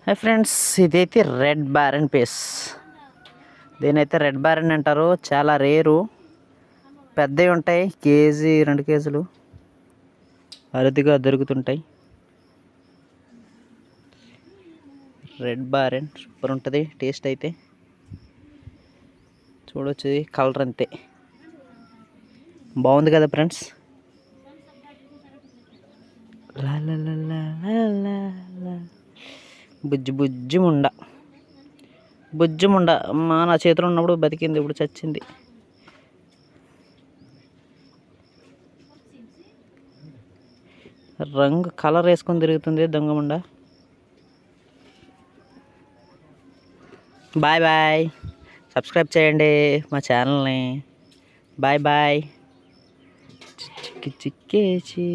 Hi friends, ఇదైతే red baron piece. దీనైతే red baron అంటారు. చాలా రేరు, పెద్దవి ఉంటాయి. కేజీ 2 కేజీలు అరుదుగా దొరుకుతుంటాయి. రెడ్ బారెన్ సూపర్ ఉంటుంది టేస్ట్ అయితే. చూడొచ్చు, కలర్ అంతే బాగుంది కదా ఫ్రెండ్స్. బుజ్జి బుజ్జి ముండ, బుజ్జి ముండ అమ్మా, నా చేతిలో ఉన్నప్పుడు బతికింది, ఇప్పుడు చచ్చింది. రంగు కలర్ వేసుకొని తిరుగుతుంది దొంగముండ. బాయ్ బాయ్, సబ్స్క్రైబ్ చేయండి మా ఛానల్ని. Bye bye. చిక్కి చిక్కేసి